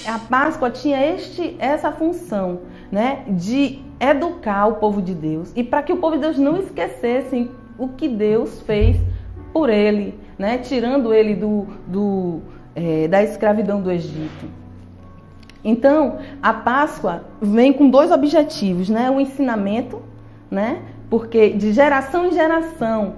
A Páscoa tinha essa função, né, de educar o povo de Deus e para que o povo de Deus não esquecesse o que Deus fez por ele, né, tirando ele da escravidão do Egito. Então, a Páscoa vem com dois objetivos, né, o ensinamento, né, porque de geração em geração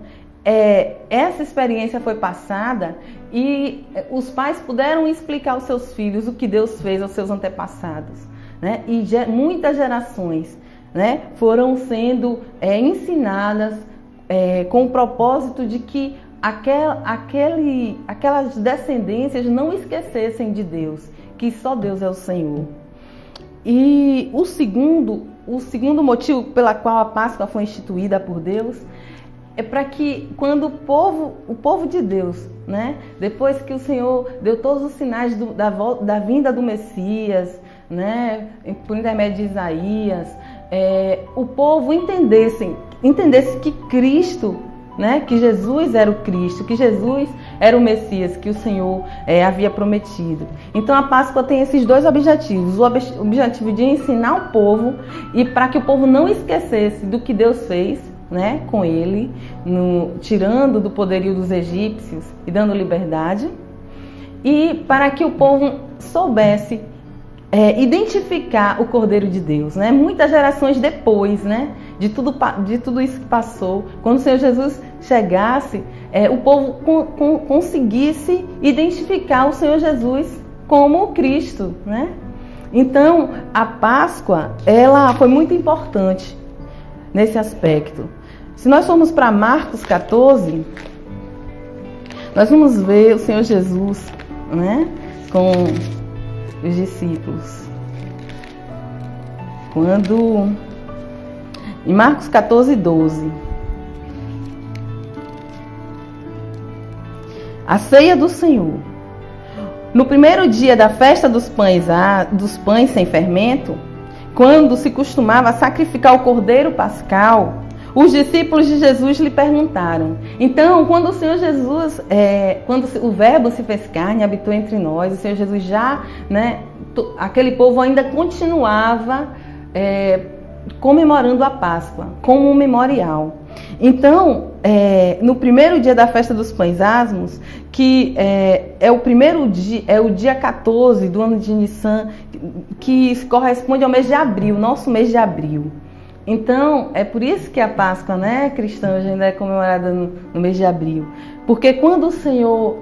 essa experiência foi passada e os pais puderam explicar aos seus filhos o que Deus fez aos seus antepassados, né? E muitas gerações, né, foram sendo ensinadas com o propósito de que aquelas descendências não esquecessem de Deus, que só Deus é o Senhor. E o segundo motivo pela qual a Páscoa foi instituída por Deus é para que quando o povo de Deus, né, depois que o Senhor deu todos os sinais da vinda do Messias, né, por intermédio de Isaías, o povo entendesse que Cristo, né, que Jesus era o Cristo, que Jesus era o Messias que o Senhor havia prometido. Então a Páscoa tem esses dois objetivos, o objetivo de ensinar o povo e para que o povo não esquecesse do que Deus fez, né, com ele, tirando do poderio dos egípcios e dando liberdade, e para que o povo soubesse identificar o Cordeiro de Deus, né? Muitas gerações depois, né, de tudo isso que passou, quando o Senhor Jesus chegasse, o povo conseguisse identificar o Senhor Jesus como o Cristo, né? Então, a Páscoa, ela foi muito importante nesse aspecto. Se nós formos para Marcos 14, nós vamos ver o Senhor Jesus, né, com os discípulos. Em Marcos 14, 12. A ceia do Senhor. No primeiro dia da festa dos pães sem fermento, quando se costumava sacrificar o cordeiro pascal, os discípulos de Jesus lhe perguntaram. Então, quando o Senhor Jesus, quando o Verbo se fez carne, habitou entre nós, o Senhor Jesus já, né, aquele povo ainda continuava comemorando a Páscoa como um memorial. Então, no primeiro dia da festa dos pães asmos, que é o dia 14 do ano de Nissan, que corresponde ao mês de abril, nosso mês de abril. Então, é por isso que a Páscoa, né, cristã, hoje ainda é comemorada no mês de abril. Porque quando o Senhor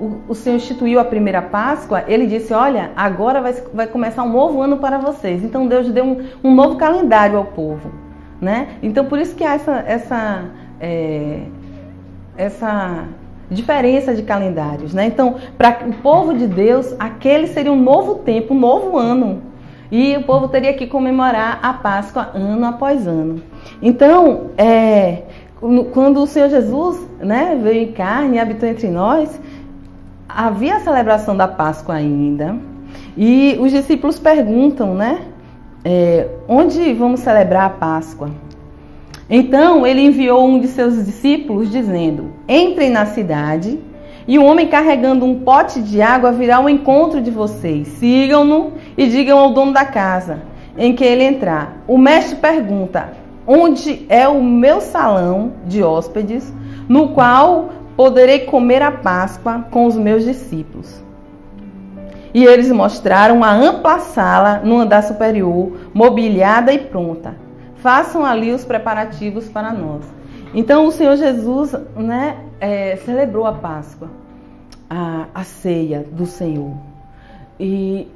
instituiu a primeira Páscoa, ele disse, olha, agora vai começar um novo ano para vocês. Então, Deus deu um novo calendário ao povo, né? Então, por isso que há essa diferença de calendários, né? Então, para o povo de Deus, aquele seria um novo tempo, um novo ano. E o povo teria que comemorar a Páscoa ano após ano. Então, quando o Senhor Jesus, né, veio em carne e habitou entre nós, havia a celebração da Páscoa ainda. E os discípulos perguntam, né, onde vamos celebrar a Páscoa? Então, ele enviou um de seus discípulos dizendo, entrem na cidade e um homem carregando um pote de água virá ao encontro de vocês. Sigam-no e digam ao dono da casa em que ele entrar. O mestre pergunta, onde é o meu salão de hóspedes, no qual poderei comer a Páscoa com os meus discípulos? E eles mostraram uma ampla sala no andar superior, mobiliada e pronta. Façam ali os preparativos para nós. Então o Senhor Jesus, né, celebrou a Páscoa, a ceia do Senhor. E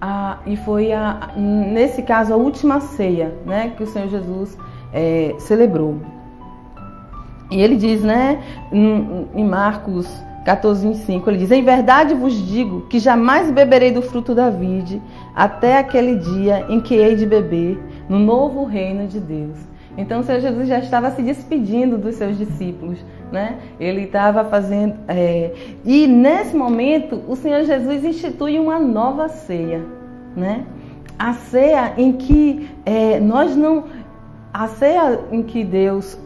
foi, nesse caso, a última ceia, né, que o Senhor Jesus celebrou. E ele diz, né, em Marcos 14:5, ele diz, em verdade vos digo que jamais beberei do fruto da vide até aquele dia em que hei de beber no novo reino de Deus. Então o Senhor Jesus já estava se despedindo dos seus discípulos, né? Ele estava fazendo... E nesse momento o Senhor Jesus institui uma nova ceia, né? A ceia em que a ceia em que Deus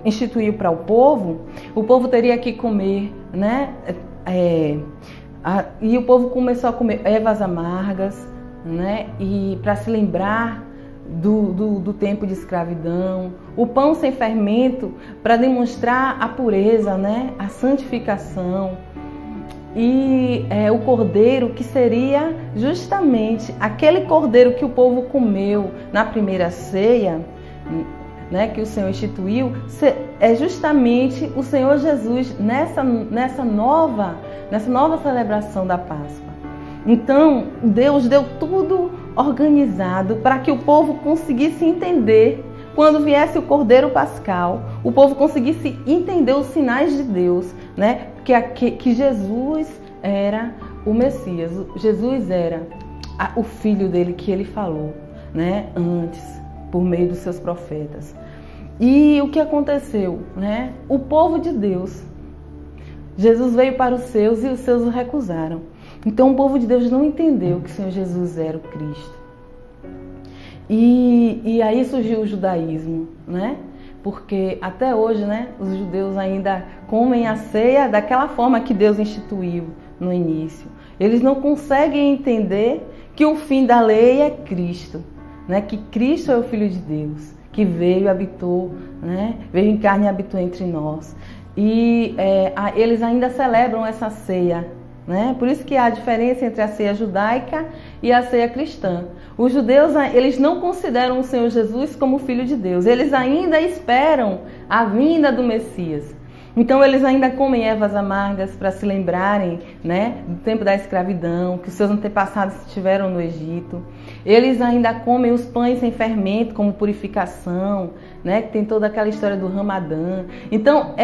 instituiu para o povo teria que comer, né? E o povo começou a comer ervas amargas, né? E para se lembrar do tempo de escravidão, o pão sem fermento para demonstrar a pureza, né? A santificação. E o cordeiro, que seria justamente aquele cordeiro que o povo comeu na primeira ceia, né, que o Senhor instituiu, é justamente o Senhor Jesus nessa nova celebração da Páscoa. Então, Deus deu tudo organizado para que o povo conseguisse entender, quando viesse o Cordeiro Pascal, o povo conseguisse entender os sinais de Deus, né? Que Jesus era o Messias, Jesus era o filho dele que ele falou, né? Antes, por meio dos seus profetas. E o que aconteceu, né? O povo de Deus, Jesus veio para os seus e os seus o recusaram. Então o povo de Deus não entendeu que o Senhor Jesus era o Cristo. E aí surgiu o judaísmo, né? Porque até hoje, né, os judeus ainda comem a ceia daquela forma que Deus instituiu no início. Eles não conseguem entender que o fim da lei é Cristo, né? Que Cristo é o Filho de Deus, que veio e habitou, né? Veio em carne e habitou entre nós. E eles ainda celebram essa ceia, né? Por isso que há a diferença entre a ceia judaica e a ceia cristã. Os judeus, eles não consideram o Senhor Jesus como Filho de Deus. Eles ainda esperam a vinda do Messias. Então eles ainda comem ervas amargas para se lembrarem, né, do tempo da escravidão, que os seus antepassados tiveram no Egito. Eles ainda comem os pães sem fermento como purificação, né, que tem toda aquela história do Ramadã. Então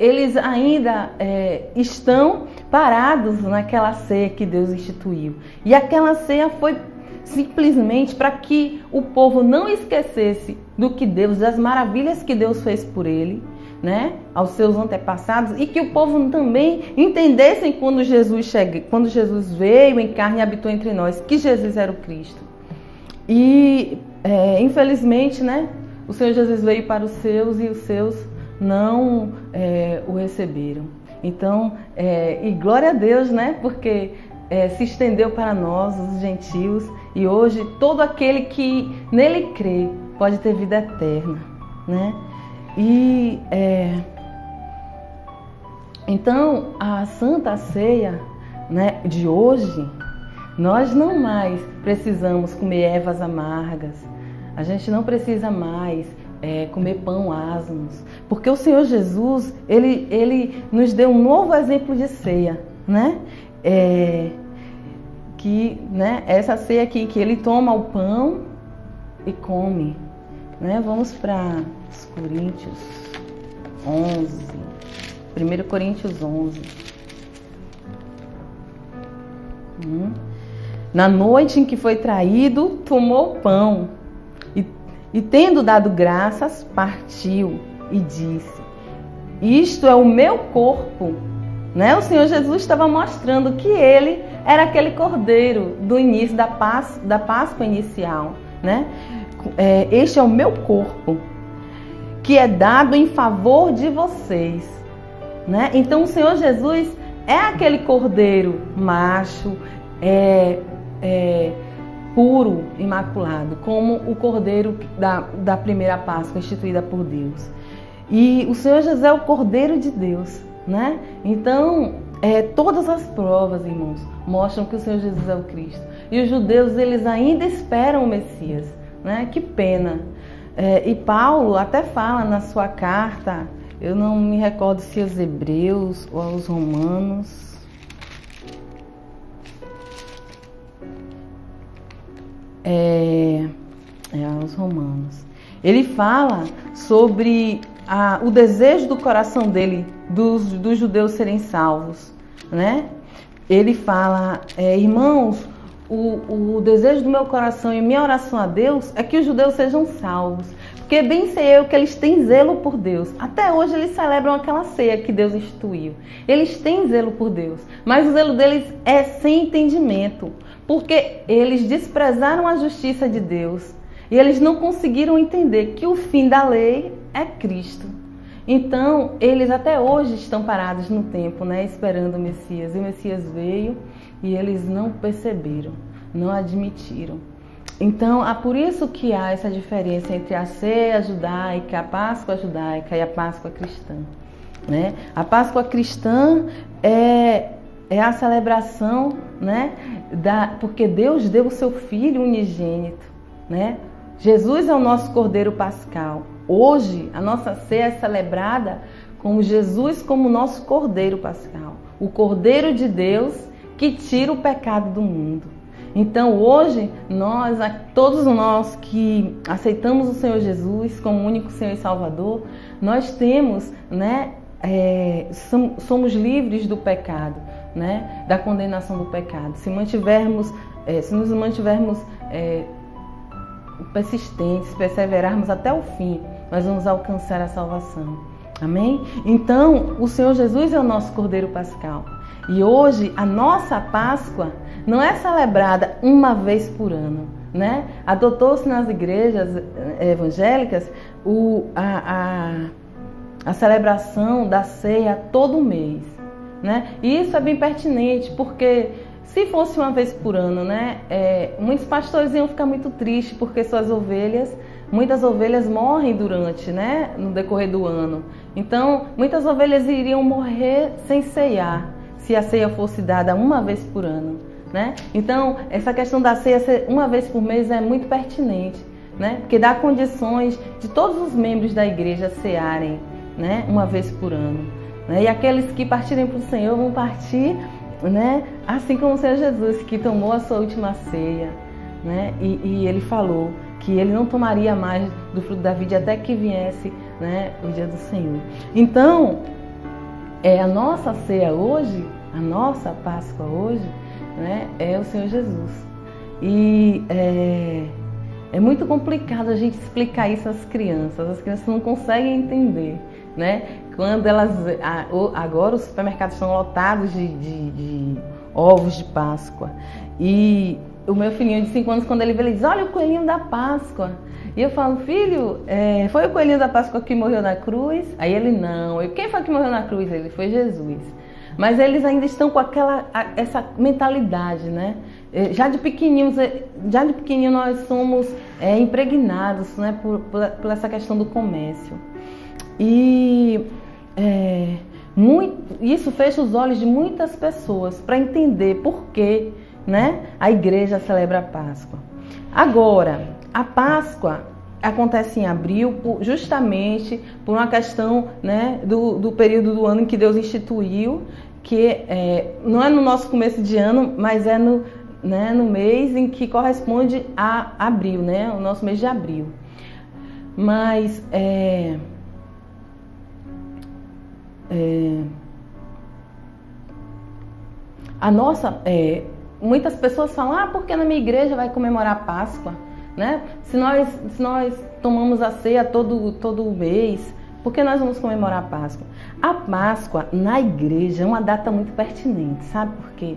eles ainda estão parados naquela ceia que Deus instituiu. E aquela ceia foi simplesmente para que o povo não esquecesse do que Deus, das maravilhas que Deus fez por ele, né, aos seus antepassados, e que o povo também entendessem quando Jesus veio em carne e habitou entre nós, que Jesus era o Cristo. E infelizmente, né, o Senhor Jesus veio para os seus e os seus não o receberam. Então, e glória a Deus, né, porque se estendeu para nós, os gentios, e hoje todo aquele que nele crê pode ter vida eterna, né? E então a Santa Ceia, né, de hoje, nós não mais precisamos comer ervas amargas, a gente não precisa mais comer pão asmos, porque o Senhor Jesus, ele nos deu um novo exemplo de ceia, né? Né, essa ceia aqui, que ele toma o pão e come, né? Vamos para Coríntios 11, 1 Coríntios 11. Na noite em que foi traído, tomou o pão e tendo dado graças, partiu e disse: isto é o meu corpo. Né? O Senhor Jesus estava mostrando que ele era aquele cordeiro do início da Páscoa inicial, né? Este é o meu corpo, que é dado em favor de vocês, né? Então o Senhor Jesus é aquele cordeiro macho, puro, imaculado, como o cordeiro da primeira Páscoa instituída por Deus. E o Senhor Jesus é o cordeiro de Deus, né? Então, todas as provas, irmãos, mostram que o Senhor Jesus é o Cristo. E os judeus, eles ainda esperam o Messias, né? Que pena. E Paulo até fala na sua carta, eu não me recordo se aos Hebreus ou aos Romanos. Aos Romanos. Ele fala sobre o desejo do coração dele, dos judeus serem salvos, né? Ele fala, irmãos, o desejo do meu coração e minha oração a Deus é que os judeus sejam salvos, porque bem sei eu que eles têm zelo por Deus. Até hoje eles celebram aquela ceia que Deus instituiu. Eles têm zelo por Deus, mas o zelo deles é sem entendimento, porque eles desprezaram a justiça de Deus e eles não conseguiram entender que o fim da lei é Cristo. Então, eles até hoje estão parados no tempo, né, esperando o Messias. E o Messias veio e eles não perceberam, não admitiram. Então, é por isso que há essa diferença entre a ceia judaica, a Páscoa judaica e a Páscoa cristã, né? A Páscoa cristã é a celebração, né, porque Deus deu o seu Filho unigênito, né? Jesus é o nosso Cordeiro Pascal. Hoje, a nossa ceia é celebrada como Jesus como nosso Cordeiro Pascal, o Cordeiro de Deus que tira o pecado do mundo. Então, hoje, todos nós que aceitamos o Senhor Jesus como único Senhor e Salvador, nós temos, né, somos livres do pecado, né, da condenação do pecado. Se nos mantivermos persistentes, perseverarmos até o fim, nós vamos alcançar a salvação. Amém? Então, o Senhor Jesus é o nosso Cordeiro Pascal. E hoje, a nossa Páscoa não é celebrada uma vez por ano, né? Adotou-se nas igrejas evangélicas a celebração da ceia todo mês, né? E isso é bem pertinente, porque se fosse uma vez por ano, né, muitos pastores iam ficar muito tristes porque muitas ovelhas morrem no decorrer do ano. Então, muitas ovelhas iriam morrer sem ceiar, se a ceia fosse dada uma vez por ano, né? Então, essa questão da ceia ser uma vez por mês é muito pertinente, né? Porque dá condições de todos os membros da igreja cearem, né, uma vez por ano, né? E aqueles que partirem para o Senhor vão partir, né, assim como o Senhor Jesus, que tomou a sua última ceia, né? E ele falou que ele não tomaria mais do fruto da vide até que viesse, né, o dia do Senhor. Então, a nossa ceia hoje, a nossa Páscoa hoje, né, é o Senhor Jesus. E é muito complicado a gente explicar isso às crianças. As crianças não conseguem entender, né? Quando agora os supermercados estão lotados de ovos de Páscoa. E o meu filhinho de 5 anos, quando ele vê, ele diz: olha o coelhinho da Páscoa. E eu falo: filho, foi o coelhinho da Páscoa que morreu na cruz? Aí ele: não. Quem foi que morreu na cruz? Ele: foi Jesus. Mas eles ainda estão com essa mentalidade, né? Já de pequenininho nós somos impregnados, né, por essa questão do comércio. E isso fecha os olhos de muitas pessoas para entender por que, né, a igreja celebra a Páscoa. Agora, a Páscoa acontece em abril justamente por uma questão, né, do período do ano em que Deus instituiu, que não é no nosso começo de ano, mas é no mês em que corresponde a abril, né, o nosso mês de abril. Mas muitas pessoas falam: porque na minha igreja vai comemorar a Páscoa, né? Se nós tomamos a ceia todo mês, por que nós vamos comemorar a Páscoa? A Páscoa na igreja é uma data muito pertinente, sabe por quê?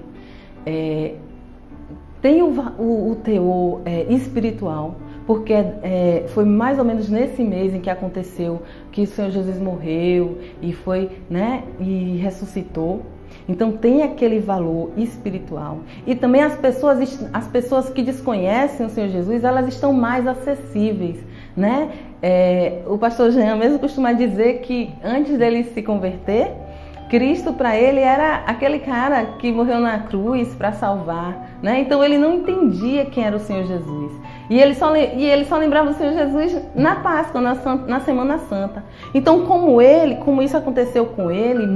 Tem o teor espiritual, porque foi mais ou menos nesse mês em que aconteceu que o Senhor Jesus morreu e foi, né, e ressuscitou. Então tem aquele valor espiritual. E também as pessoas que desconhecem o Senhor Jesus, elas estão mais acessíveis, né? O pastor Jean mesmo costuma dizer que antes dele se converter, Cristo para ele era aquele cara que morreu na cruz para salvar, né? Então ele não entendia quem era o Senhor Jesus. E ele só lembrava do Senhor Jesus na Páscoa, na Semana Santa. Então como isso aconteceu com ele,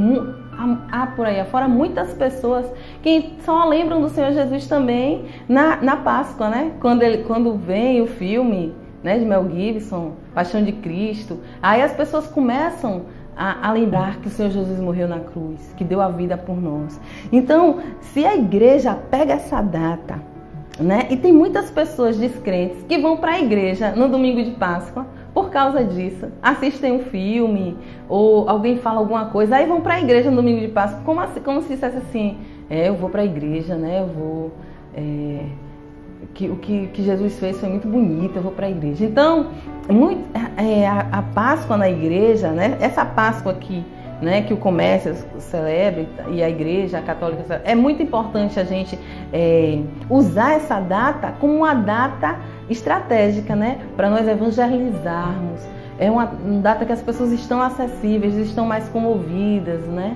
há por aí afora muitas pessoas que só lembram do Senhor Jesus também na Páscoa, né? Quando vem o filme, né, de Mel Gibson, Paixão de Cristo, aí as pessoas começam a lembrar que o Senhor Jesus morreu na cruz, que deu a vida por nós. Então, se a igreja pega essa data, né, e tem muitas pessoas descrentes que vão para a igreja no domingo de Páscoa por causa disso, assistem um filme ou alguém fala alguma coisa, aí vão para a igreja no domingo de Páscoa como se dissesse assim: eu vou para a igreja, né, eu vou o que Jesus fez foi muito bonito, eu vou para a igreja. Então, a Páscoa na igreja, né? Essa Páscoa aqui, né, que o comércio celebra e a igreja católica celebra, é muito importante a gente usar essa data como uma data estratégica, né, para nós evangelizarmos. É uma data que as pessoas estão acessíveis, estão mais comovidas, né,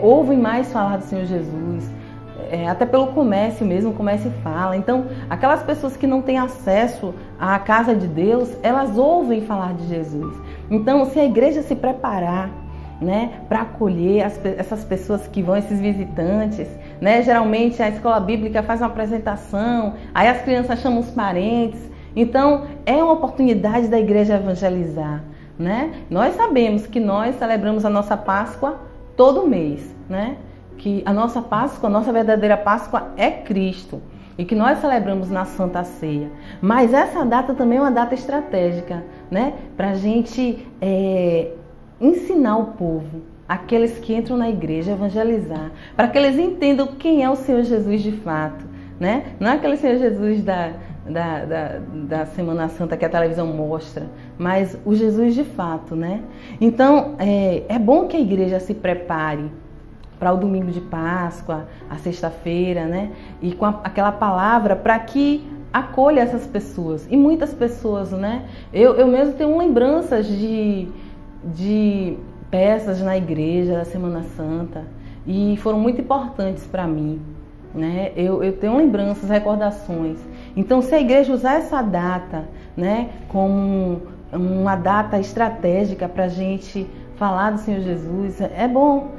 ouvem mais falar do Senhor Jesus, até pelo comércio mesmo, o comércio fala. Então, aquelas pessoas que não têm acesso à casa de Deus, elas ouvem falar de Jesus. Então, se a igreja se preparar, né, para acolher essas pessoas que vão, esses visitantes, né, geralmente a escola bíblica faz uma apresentação, aí as crianças chamam os parentes. Então, é uma oportunidade da igreja evangelizar, né? Nós sabemos que nós celebramos a nossa Páscoa todo mês, né? Que a nossa Páscoa, a nossa verdadeira Páscoa é Cristo e que nós celebramos na Santa Ceia. Mas essa data também é uma data estratégica, né? Para a gente ensinar o povo, aqueles que entram na igreja, evangelizar, para que eles entendam quem é o Senhor Jesus de fato, né? Não é aquele Senhor Jesus da Semana Santa que a televisão mostra, mas o Jesus de fato, né? Então, é bom que a igreja se prepare para o domingo de Páscoa, a sexta-feira, né? E com aquela palavra para que acolha essas pessoas. E muitas pessoas, né? Eu mesmo tenho lembranças de peças na igreja da Semana Santa e foram muito importantes para mim, né? Eu tenho lembranças, recordações. Então, se a igreja usar essa data, né, como uma data estratégica para a gente falar do Senhor Jesus, é bom,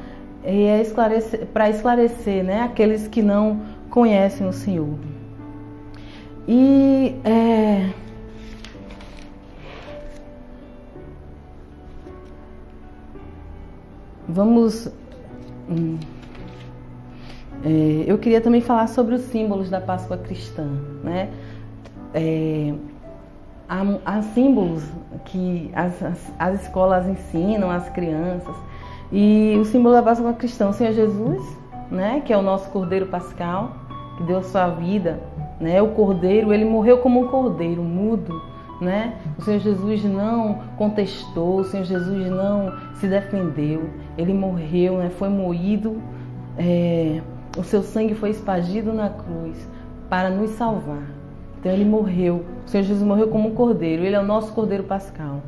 para esclarecer, né, aqueles que não conhecem o Senhor. E vamos... eu queria também falar sobre os símbolos da Páscoa cristã, né? Há símbolos que as escolas ensinam às crianças, e o símbolo da Páscoa cristã, o Senhor Jesus, né? Que é o nosso Cordeiro Pascal, que deu a sua vida, né? O Cordeiro, ele morreu como um cordeiro mudo, né? O Senhor Jesus não contestou, o Senhor Jesus não se defendeu, ele morreu, né? Foi moído, o seu sangue foi espargido na cruz para nos salvar. Então ele morreu, o Senhor Jesus morreu como um cordeiro, ele é o nosso Cordeiro Pascal,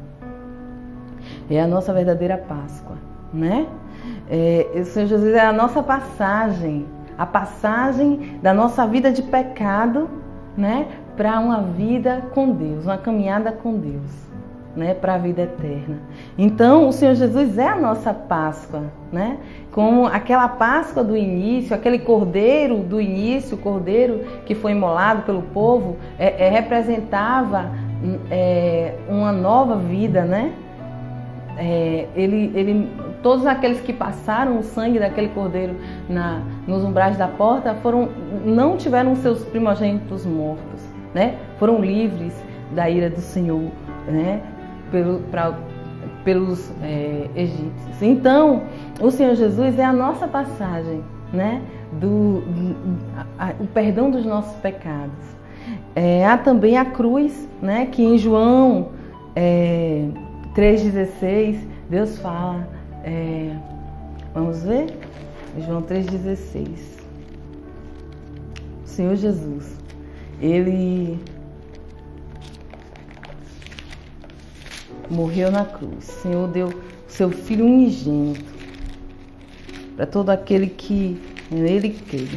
é a nossa verdadeira Páscoa, né? O Senhor Jesus é a nossa passagem, a passagem da nossa vida de pecado, né, para uma vida com Deus, uma caminhada com Deus, né, para a vida eterna. Então, o Senhor Jesus é a nossa Páscoa, né? Como aquela Páscoa do início, aquele cordeiro do início, o cordeiro que foi imolado pelo povo, representava uma nova vida, né? Todos aqueles que passaram o sangue daquele cordeiro nos umbrais da porta não tiveram seus primogênitos mortos, né? Foram livres da ira do Senhor, né? Pelos egípcios. Então, o Senhor Jesus é a nossa passagem, né? O perdão dos nossos pecados. Há também a cruz, né? Que em João 3,16 Deus fala, vamos ver? João 3,16. O Senhor Jesus, ele morreu na cruz. O Senhor deu o seu Filho unigênito para todo aquele que nele crê.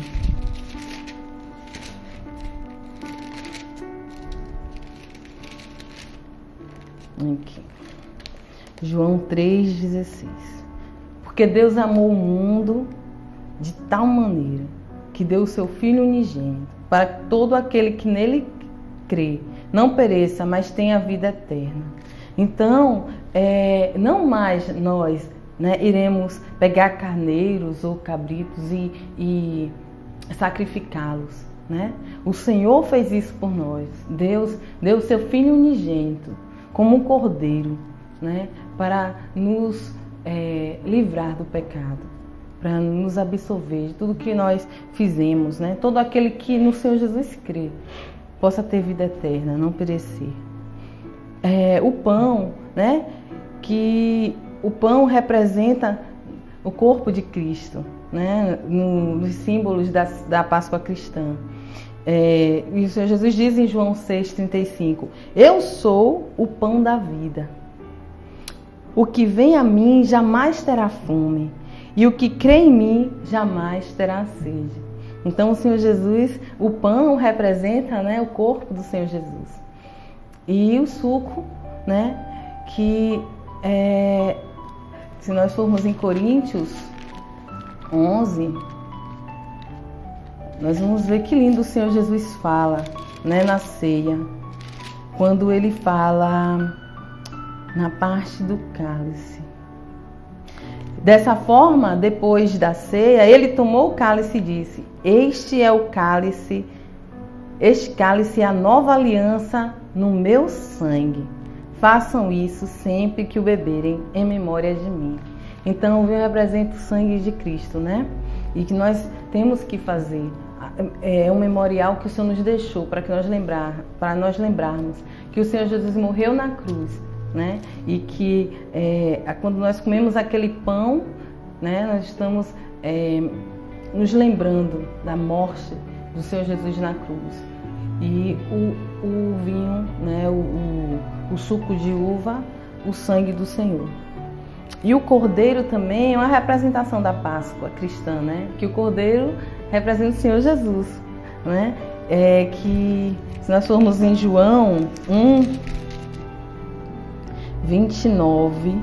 Aqui. João 3,16. Porque Deus amou o mundo de tal maneira que deu o seu Filho unigênito para que todo aquele que nele crê não pereça, mas tenha vida eterna. Então, não mais nós, né, iremos pegar carneiros ou cabritos e sacrificá-los, né? O Senhor fez isso por nós. Deus deu o seu Filho unigênito como um cordeiro, né, para nos livrar do pecado. para nos absolver de tudo que nós fizemos, né? Todo aquele que no Senhor Jesus crê possa ter vida eterna, não perecer. O pão, né? Que o pão representa o corpo de Cristo, né? Nos símbolos da Páscoa cristã. E o Senhor Jesus diz em João 6,35: eu sou o pão da vida. O que vem a mim jamais terá fome, e o que crê em mim jamais terá sede. Então o Senhor Jesus, o pão representa, né, o corpo do Senhor Jesus. E o suco, né, que se nós formos em Coríntios 11, nós vamos ver que lindo o Senhor Jesus fala, né, na ceia, quando ele fala na parte do cálice. Dessa forma, depois da ceia, ele tomou o cálice e disse: este cálice é a nova aliança no meu sangue. Façam isso sempre que o beberem em memória de mim. Então, o vinho representa o sangue de Cristo, né? E que nós temos que fazer. É um memorial que o Senhor nos deixou para nós lembrarmos que o Senhor Jesus morreu na cruz, né? E que quando nós comemos aquele pão, né, nós estamos nos lembrando da morte do Senhor Jesus na cruz. E o vinho, né, o suco de uva, o sangue do Senhor. E o cordeiro também é uma representação da Páscoa cristã, né? Que o cordeiro representa o Senhor Jesus, né? Que se nós formos em João 1:29,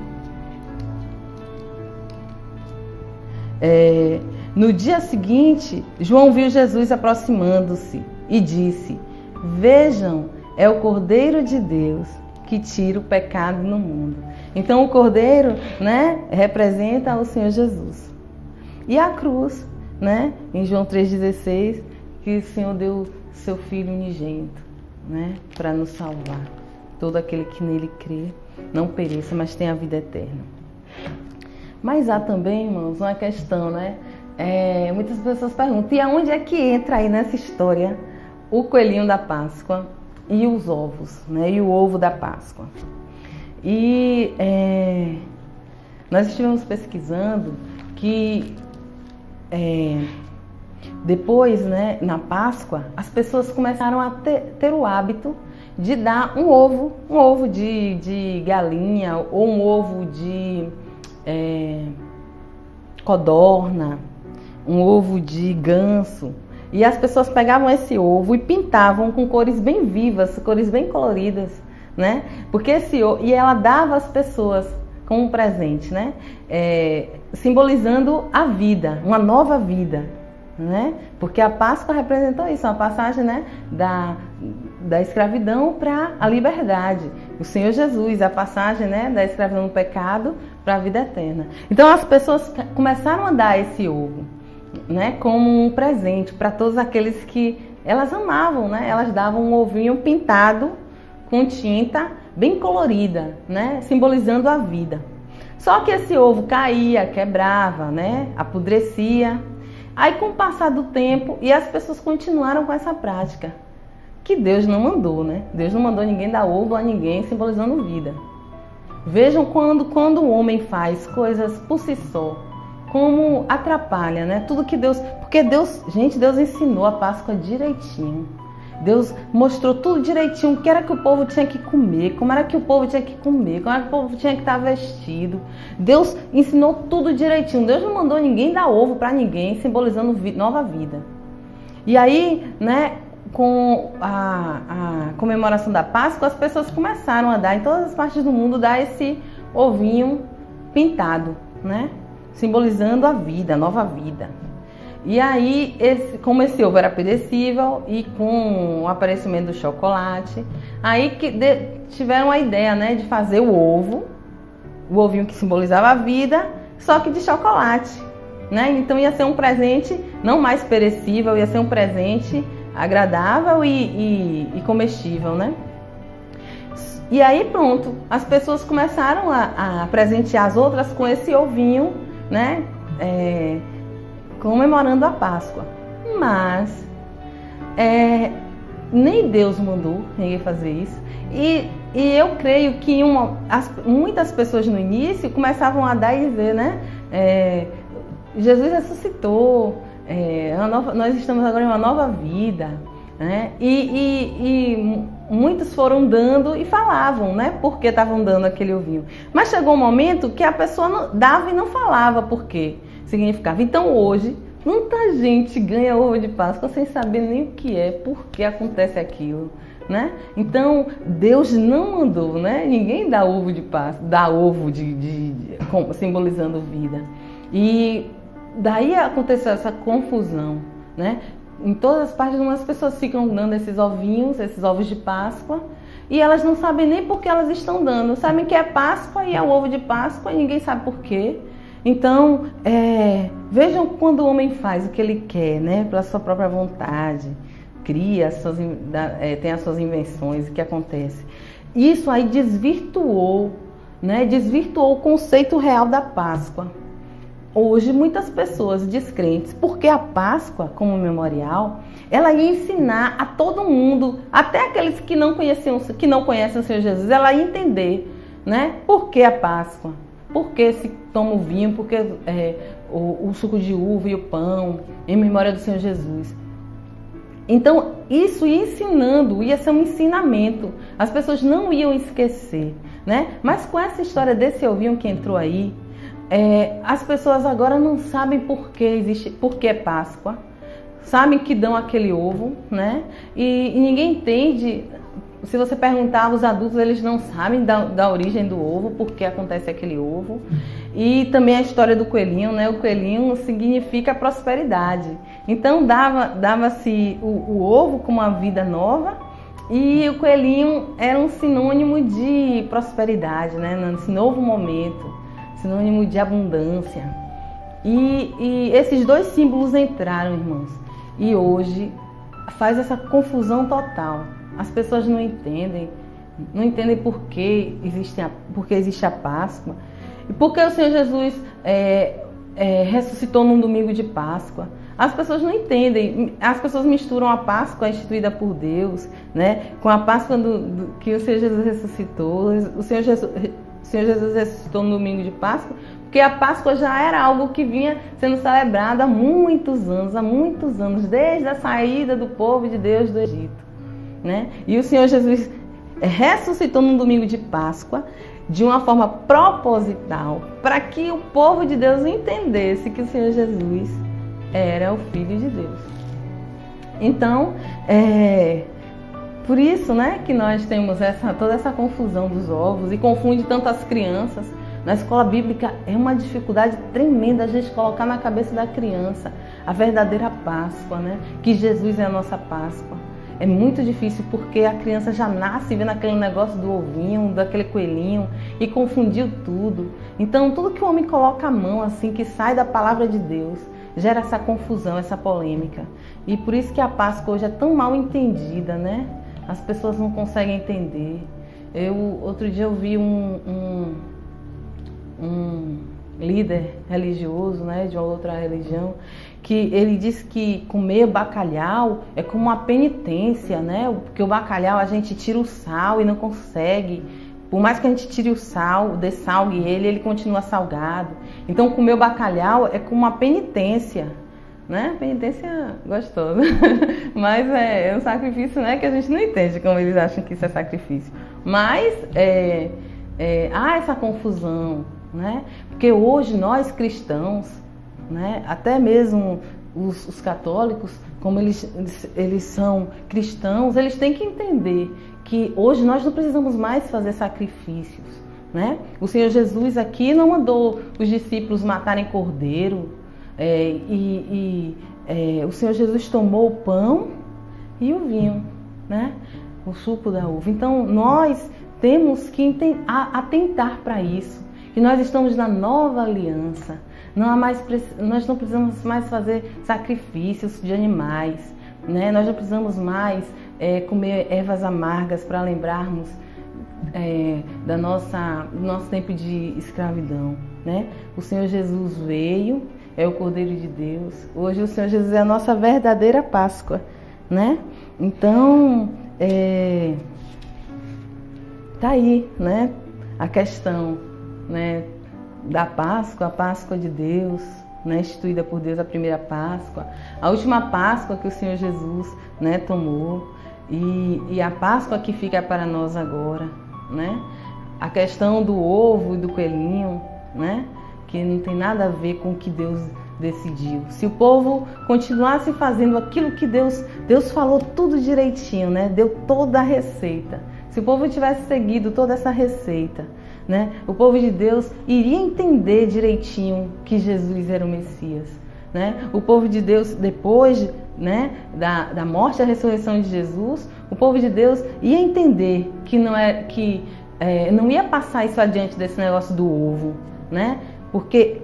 no dia seguinte, João viu Jesus aproximando-se e disse: vejam, é o Cordeiro de Deus que tira o pecado no mundo. Então o Cordeiro, né, representa o Senhor Jesus. E a cruz, né, em João 3,16, que o Senhor deu seu Filho unigênito, né, para nos salvar. Todo aquele que nele crê não pereça, mas tenha a vida eterna. Mas há também, irmãos, uma questão, né? Muitas pessoas perguntam: e aonde é que entra aí nessa história o coelhinho da Páscoa e os ovos, né? E o ovo da Páscoa? E nós estivemos pesquisando que depois, né, na Páscoa, as pessoas começaram a ter o hábito de dar um ovo de galinha ou um ovo de codorna, um ovo de ganso. E as pessoas pegavam esse ovo e pintavam com cores bem vivas, cores bem coloridas, né? Porque e ela dava às pessoas como um presente, né? Simbolizando a vida, uma nova vida, né? Porque a Páscoa representou isso, uma passagem, né, da escravidão para a liberdade. O Senhor Jesus, a passagem, né, da escravidão do pecado para a vida eterna. Então as pessoas começaram a dar esse ovo, né, como um presente para todos aqueles que elas amavam, né? Elas davam um ovinho pintado com tinta bem colorida, né, simbolizando a vida. Só que esse ovo caía, quebrava, né, apodrecia. Aí, com o passar do tempo, e as pessoas continuaram com essa prática, que Deus não mandou, né? Deus não mandou ninguém dar ovo a ninguém, simbolizando vida. Vejam quando o homem faz coisas por si só, como atrapalha, né? Tudo que Deus... Porque Deus ensinou a Páscoa direitinho. Deus mostrou tudo direitinho, o que era que o povo tinha que comer, como era que o povo tinha que comer, como era que o povo tinha que estar vestido. Deus ensinou tudo direitinho. Deus não mandou ninguém dar ovo para ninguém, simbolizando nova vida. E aí, né, com a comemoração da Páscoa, as pessoas começaram a dar, em todas as partes do mundo, dar esse ovinho pintado, né, simbolizando a vida, a nova vida. E aí, como esse ovo era perecível e com o aparecimento do chocolate, aí que tiveram a ideia, né, de fazer o ovinho que simbolizava a vida, só que de chocolate, né? Então ia ser um presente não mais perecível, ia ser um presente agradável e comestível, né? E aí pronto, as pessoas começaram a presentear as outras com esse ovinho, né, comemorando a Páscoa. Mas nem Deus mandou ninguém fazer isso. E eu creio que muitas pessoas no início começavam a dar e dizer, né? Jesus ressuscitou, nós estamos agora em uma nova vida, né? E muitos foram dando e falavam, né? Por que estavam dando aquele ovinho. Mas chegou um momento que a pessoa dava e não falava por que significava. Então hoje, muita gente ganha ovo de Páscoa sem saber nem o que é, por que acontece aquilo, né? Então Deus não mandou, né? Ninguém dá ovo de Páscoa, dá ovo simbolizando vida. E daí aconteceu essa confusão, né? Em todas as partes, as pessoas ficam dando esses ovinhos, esses ovos de Páscoa, e elas não sabem nem por que elas estão dando. Sabem que é Páscoa e é o ovo de Páscoa e ninguém sabe por quê. Então, vejam quando o homem faz o que ele quer, né? Pela sua própria vontade, cria, tem as suas invenções, o que acontece. Isso aí desvirtuou, né? Desvirtuou o conceito real da Páscoa. Hoje, muitas pessoas descrentes, porque a Páscoa, como memorial, ela ia ensinar a todo mundo, até aqueles que não conhecem o Senhor Jesus, ela ia entender, né? Por que a Páscoa? Por que se toma o vinho? Por que o suco de uva e o pão em memória do Senhor Jesus? Então, isso ia ensinando, ia ser um ensinamento. As pessoas não iam esquecer, né? Mas com essa história desse ovinho que entrou aí, as pessoas agora não sabem por que é Páscoa, sabem que dão aquele ovo, né? E ninguém entende. Se você perguntar aos adultos, eles não sabem da origem do ovo, por que acontece aquele ovo. E também a história do coelhinho, né? O coelhinho significa prosperidade. Então dava-se o ovo como uma vida nova, e o coelhinho era um sinônimo de prosperidade, né? Nesse novo momento, sinônimo de abundância. E esses dois símbolos entraram, irmãos, e hoje faz essa confusão total. As pessoas não entendem por que existe a Páscoa, e por que o Senhor Jesus ressuscitou num domingo de Páscoa. As pessoas não entendem, as pessoas misturam a Páscoa instituída por Deus, né, com a Páscoa que o Senhor Jesus ressuscitou. O Senhor Jesus ressuscitou no domingo de Páscoa, porque a Páscoa já era algo que vinha sendo celebrado há muitos anos, desde a saída do povo de Deus do Egito, né? E o Senhor Jesus ressuscitou no domingo de Páscoa de uma forma proposital, para que o povo de Deus entendesse que o Senhor Jesus era o Filho de Deus. Então, por isso, né, que nós temos toda essa confusão dos ovos e confunde tantas crianças. Na escola bíblica é uma dificuldade tremenda a gente colocar na cabeça da criança a verdadeira Páscoa, né? Que Jesus é a nossa Páscoa. É muito difícil porque a criança já nasce vendo aquele negócio do ovinho, daquele coelhinho, e confundiu tudo. Então, tudo que o homem coloca a mão, assim, que sai da palavra de Deus, gera essa confusão, essa polêmica. E por isso que a Páscoa hoje é tão mal entendida, né? As pessoas não conseguem entender. Outro dia eu vi um líder religioso, né, de uma outra religião, que ele disse que comer bacalhau é como uma penitência, né? Porque o bacalhau a gente tira o sal e não consegue. Por mais que a gente tire o sal, dessalgue ele continua salgado. Então comer o bacalhau é como uma penitência, né? Penitência gostosa. Mas é um sacrifício, né, que a gente não entende como eles acham que isso é sacrifício. Mas há essa confusão, né? Porque hoje nós cristãos, né, até mesmo os católicos, como eles são cristãos, eles têm que entender que hoje nós não precisamos mais fazer sacrifícios, né? O Senhor Jesus aqui não mandou os discípulos matarem cordeiro, o Senhor Jesus tomou o pão e o vinho, né? O suco da uva. Então nós temos que atentar para isso, que nós estamos na nova aliança. Nós não precisamos mais fazer sacrifícios de animais, né? Nós não precisamos mais comer ervas amargas para lembrarmos do nosso tempo de escravidão, né? O Senhor Jesus veio é o Cordeiro de Deus. Hoje o Senhor Jesus é a nossa verdadeira Páscoa, né? Então, tá aí, né? A questão, né, da Páscoa, a Páscoa de Deus, né, instituída por Deus, a primeira Páscoa, a última Páscoa que o Senhor Jesus, né, tomou, e a Páscoa que fica para nós agora, né? A questão do ovo e do coelhinho, né, que não tem nada a ver com o que Deus decidiu. Se o povo continuasse fazendo aquilo que Deus falou tudo direitinho, né, deu toda a receita. Se o povo tivesse seguido toda essa receita, né, o povo de Deus iria entender direitinho que Jesus era o Messias, né? O povo de Deus, depois, né, da morte e da ressurreição de Jesus, o povo de Deus ia entender que não ia passar isso adiante desse negócio do ovo, né? Porque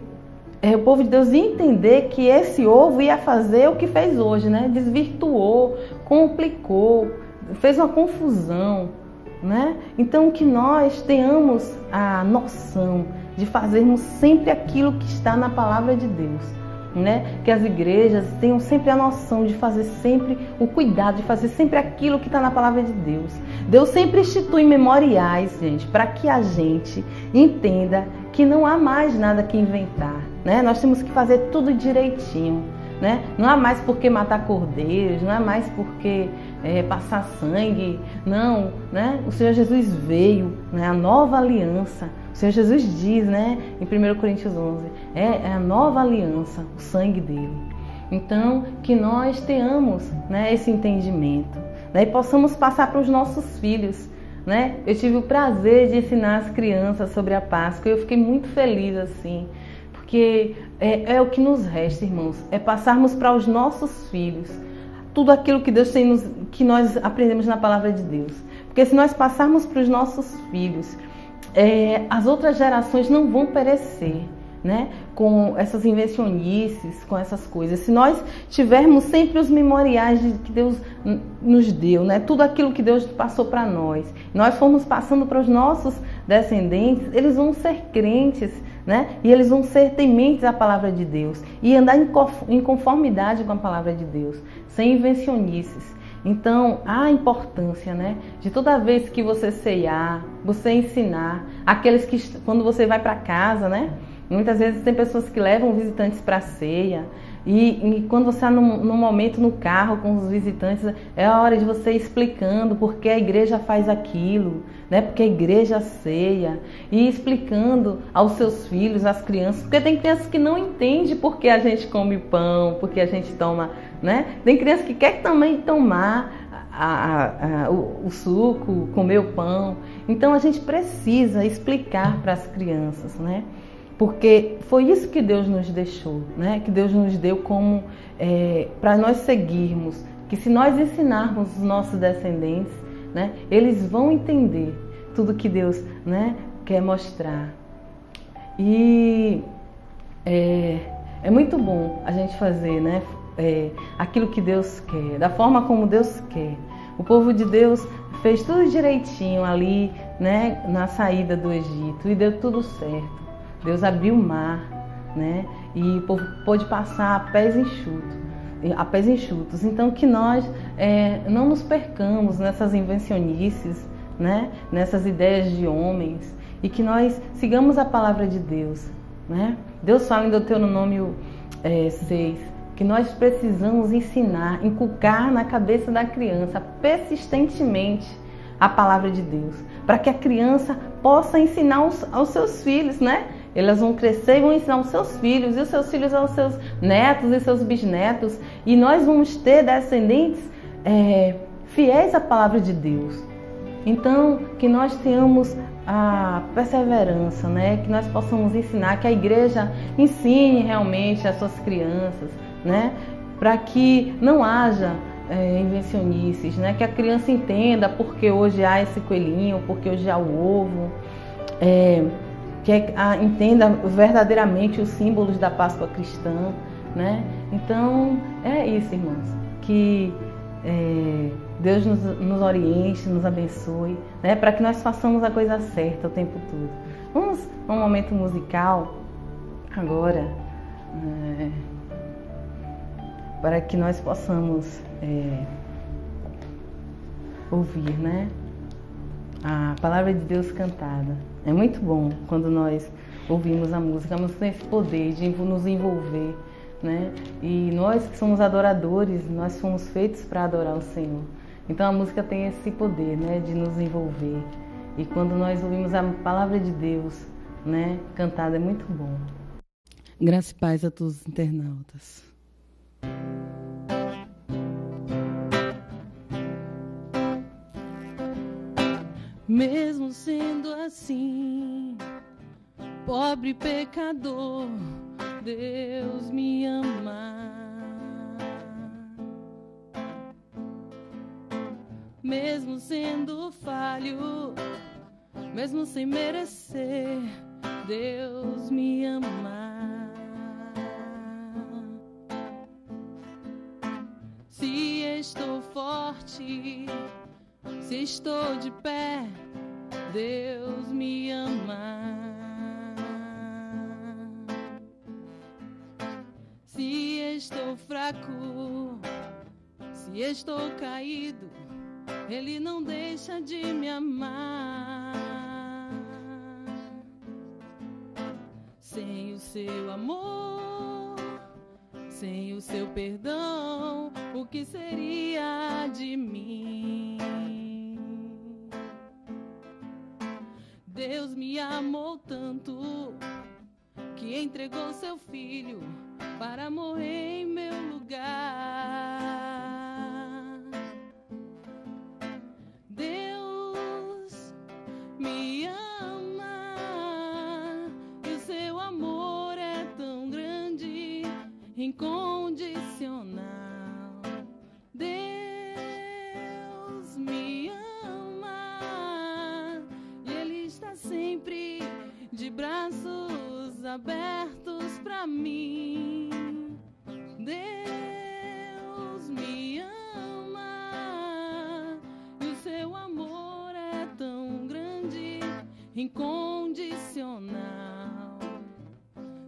o povo de Deus ia entender que esse ovo ia fazer o que fez hoje, né? Desvirtuou, complicou, fez uma confusão, né? Então que nós tenhamos a noção de fazermos sempre aquilo que está na palavra de Deus, né? Que as igrejas tenham sempre a noção de fazer sempre o cuidado de fazer sempre aquilo que está na palavra de Deus. Deus sempre institui memoriais, gente, para que a gente entenda que não há mais nada que inventar, né? Nós temos que fazer tudo direitinho, né? Não há mais por que matar cordeiros, não há mais por que passar sangue, não, né? O Senhor Jesus veio, né? A nova aliança. O Senhor Jesus diz, né, em 1 Coríntios 11, é a nova aliança, o sangue dele. Então, que nós tenhamos, né, esse entendimento, né, e possamos passar para os nossos filhos, né? Eu tive o prazer de ensinar as crianças sobre a Páscoa e eu fiquei muito feliz assim, porque é o que nos resta, irmãos, é passarmos para os nossos filhos tudo aquilo que Deus tem que nós aprendemos na palavra de Deus. Porque se nós passarmos para os nossos filhos, as outras gerações não vão perecer, né, com essas invencionices, com essas coisas. Se nós tivermos sempre os memoriais que Deus nos deu, né, tudo aquilo que Deus passou para nós formos passando para os nossos descendentes, eles vão ser crentes, né, e eles vão ser tementes à palavra de Deus e andar em conformidade com a palavra de Deus, sem invencionices. Então, há a importância, né, de toda vez que você ceiar, você ensinar aqueles que, quando você vai para casa, né, muitas vezes tem pessoas que levam visitantes para a ceia e quando você está num momento no carro com os visitantes, é a hora de você ir explicando por que a igreja faz aquilo, né, porque a igreja ceia, e explicando aos seus filhos, às crianças, porque tem crianças que não entendem por que a gente come pão, por que a gente toma, né, tem crianças que querem também tomar o suco, comer o pão. Então a gente precisa explicar para as crianças, né? Porque foi isso que Deus nos deixou, né? Que Deus nos deu como para nós seguirmos. Que se nós ensinarmos os nossos descendentes, né, eles vão entender tudo que Deus, né, quer mostrar. E é muito bom a gente fazer, né, aquilo que Deus quer, da forma como Deus quer. O povo de Deus fez tudo direitinho ali, né, na saída do Egito, e deu tudo certo. Deus abriu o mar, né, e o povo pôde passar a pés enxutos. Então que nós não nos percamos nessas invencionices, né, nessas ideias de homens, e que nós sigamos a palavra de Deus, né? Deus fala em Deuteronômio 6, que nós precisamos ensinar, inculcar na cabeça da criança persistentemente a palavra de Deus, para que a criança possa ensinar aos seus filhos, né? Elas vão crescer e vão ensinar aos seus filhos, e os seus filhos aos seus netos e seus bisnetos, e nós vamos ter descendentes fiéis à palavra de Deus. Então, que nós tenhamos a perseverança, né? Que nós possamos ensinar, que a igreja ensine realmente às suas crianças, né? Para que não haja invencionices, né? Que a criança entenda porque hoje há esse coelhinho, porque hoje há o ovo, que entenda verdadeiramente os símbolos da Páscoa cristã, né? Então, é isso, irmãos, que Deus nos oriente, nos abençoe, né? Para que nós façamos a coisa certa o tempo todo. Vamos a um momento musical agora, para que nós possamos ouvir, né, a palavra de Deus cantada. É muito bom quando nós ouvimos a música tem esse poder de nos envolver, né? E nós que somos adoradores, nós fomos feitos para adorar o Senhor. Então a música tem esse poder, né, de nos envolver. E quando nós ouvimos a palavra de Deus, né, cantada, é muito bom. Graça e paz a todos os internautas. Mesmo sendo assim, pobre pecador, Deus me ama. Mesmo sendo falho, mesmo sem merecer, Deus me ama. Se estou forte, se estou de pé, Deus me ama. Se estou fraco, se estou caído, Ele não deixa de me amar. Sem o seu amor, sem o seu perdão, o que seria de mim? Deus me amou tanto que entregou seu filho para morrer em meu lugar. Deus me ama e o seu amor é tão grande, incondicional. Deus me ama e Ele está sempre de braços abertos para mim. Deus me ama e o seu amor é tão grande, incondicional.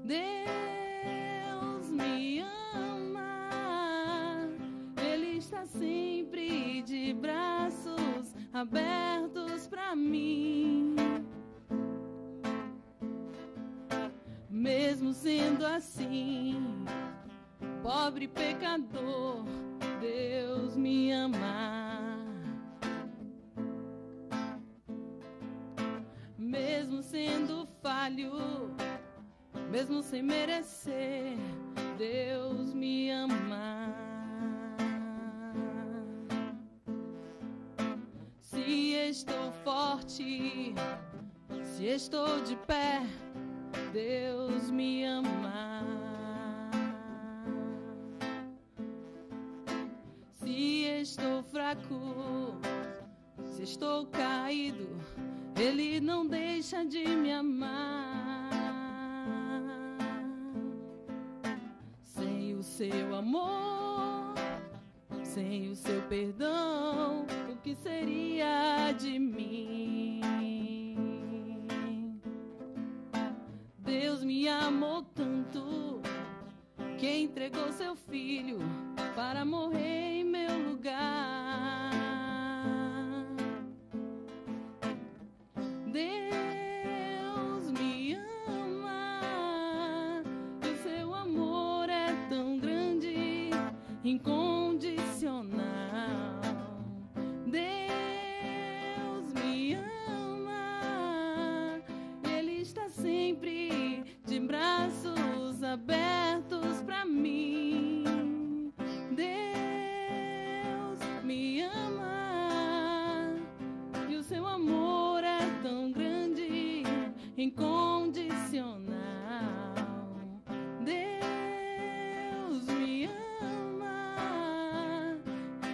Deus me ama, Ele está sempre de braços abertos para mim. Mesmo sendo assim, pobre pecador, Deus me ama. Mesmo sendo falho, mesmo sem merecer, Deus me ama. Se estou forte, se estou de pé, Deus me ama. Se estou fraco, se estou caído, Ele não deixa de me amar. Sem o seu amor, sem o seu perdão, o que seria de mim? Deus me amou tanto que entregou seu filho para morrer em meu lugar. Deus me ama e o seu amor é tão grande, incondicional. Deus me ama, Ele está sempre de braços abertos para mim. Deus me ama e o seu amor é tão grande, incondicional. Deus me ama,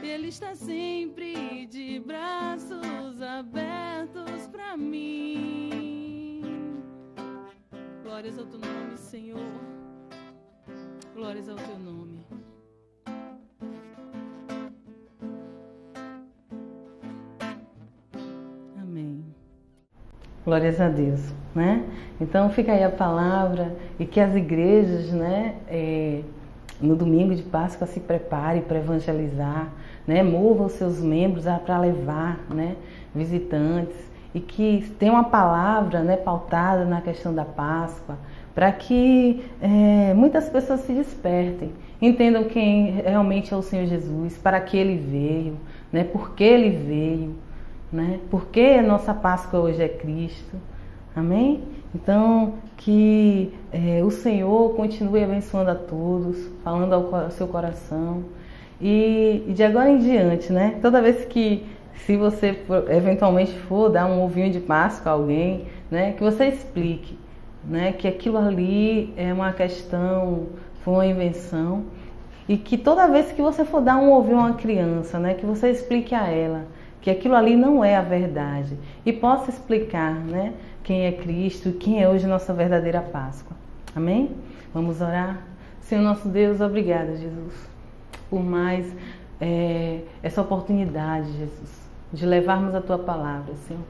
Ele está sempre de braços abertos para mim. Glórias ao teu nome, Senhor. Glórias ao teu nome. Amém. Glórias a Deus, né? Então fica aí a palavra e que as igrejas, né, no domingo de Páscoa se preparem para evangelizar, né? Movam os seus membros para levar, né, visitantes e que tenha uma palavra, né, pautada na questão da Páscoa, para que muitas pessoas se despertem, entendam quem realmente é o Senhor Jesus, para que Ele veio, né? Por que Ele veio, né? Porque a nossa Páscoa hoje é Cristo, amém? Então que o Senhor continue abençoando a todos, falando ao seu coração e de agora em diante, né? Toda vez que se você eventualmente for dar um ovinho de Páscoa a alguém, né? Que você explique, né? Que aquilo ali é uma questão, foi uma invenção e que toda vez que você for dar um ovinho a uma criança, né? Que você explique a ela que aquilo ali não é a verdade e possa explicar, né, quem é Cristo e quem é hoje nossa verdadeira Páscoa. Amém? Vamos orar? Senhor nosso Deus, obrigada, Jesus, por mais essa oportunidade, Jesus, de levarmos a Tua palavra, Senhor.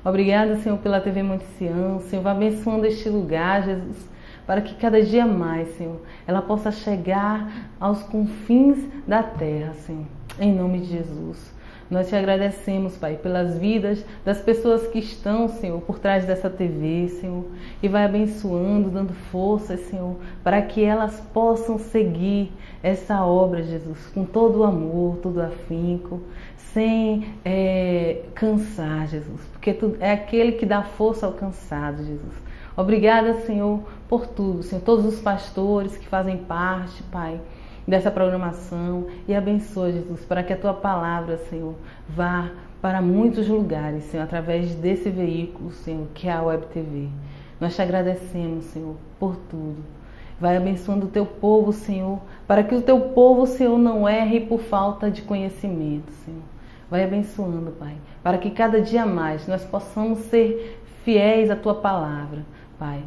Obrigada, Senhor, pela TV Monte Sião, Senhor, vai abençoando este lugar, Jesus, para que cada dia mais, Senhor, ela possa chegar aos confins da terra, Senhor, em nome de Jesus. Nós te agradecemos, Pai, pelas vidas das pessoas que estão, Senhor, por trás dessa TV, Senhor, e vai abençoando, dando forças, Senhor, para que elas possam seguir essa obra, Jesus, com todo o amor, todo o afinco, sem cansar, Jesus, porque tu é aquele que dá força ao cansado, Jesus. Obrigada, Senhor, por tudo, Senhor, todos os pastores que fazem parte, Pai, dessa programação e abençoa, Jesus, para que a Tua palavra, Senhor, vá para muitos lugares, Senhor, através desse veículo, Senhor, que é a Web TV. Nós te agradecemos, Senhor, por tudo. Vai abençoando o Teu povo, Senhor, para que o Teu povo, Senhor, não erre por falta de conhecimento, Senhor. Vai abençoando, Pai, para que cada dia mais nós possamos ser fiéis à Tua palavra, Pai.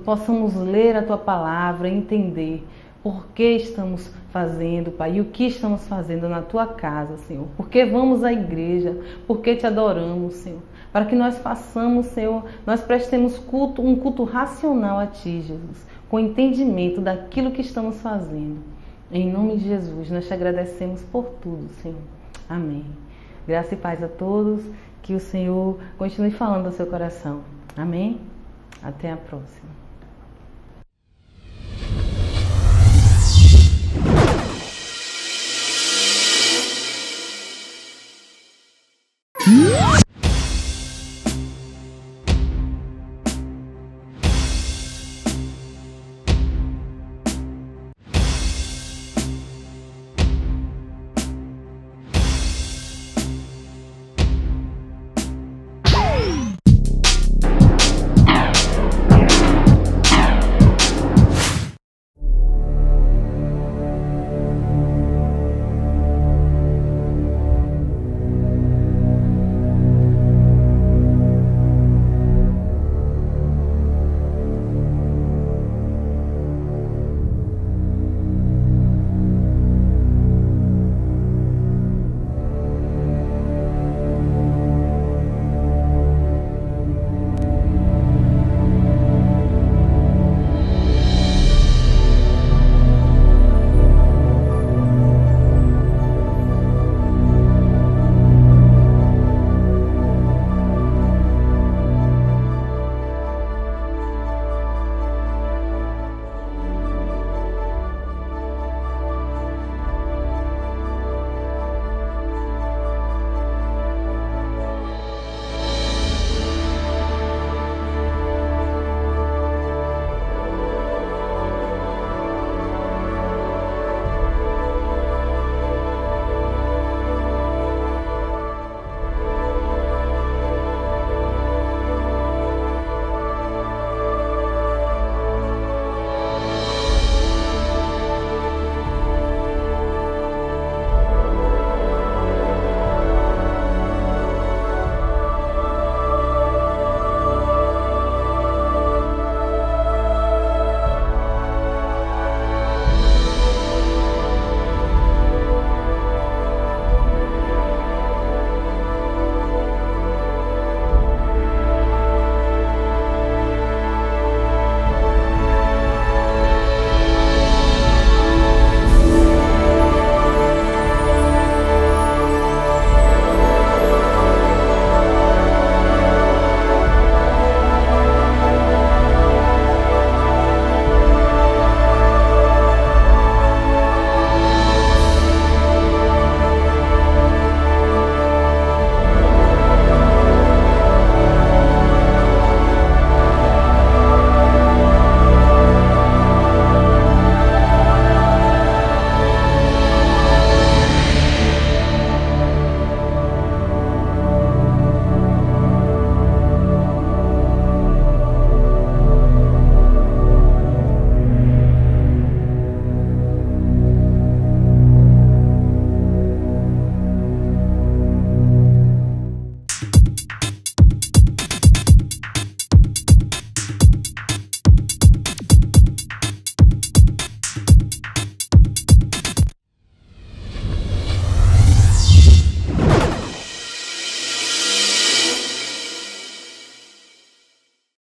Possamos ler a Tua palavra e entender por que estamos fazendo, Pai, e o que estamos fazendo na Tua casa, Senhor. Por que vamos à igreja, por que Te adoramos, Senhor. Para que nós façamos, Senhor, nós prestemos culto, um culto racional a Ti, Jesus, com entendimento daquilo que estamos fazendo. Em nome de Jesus, nós Te agradecemos por tudo, Senhor. Amém. Graça e paz a todos, que o Senhor continue falando ao seu coração. Amém? Até a próxima.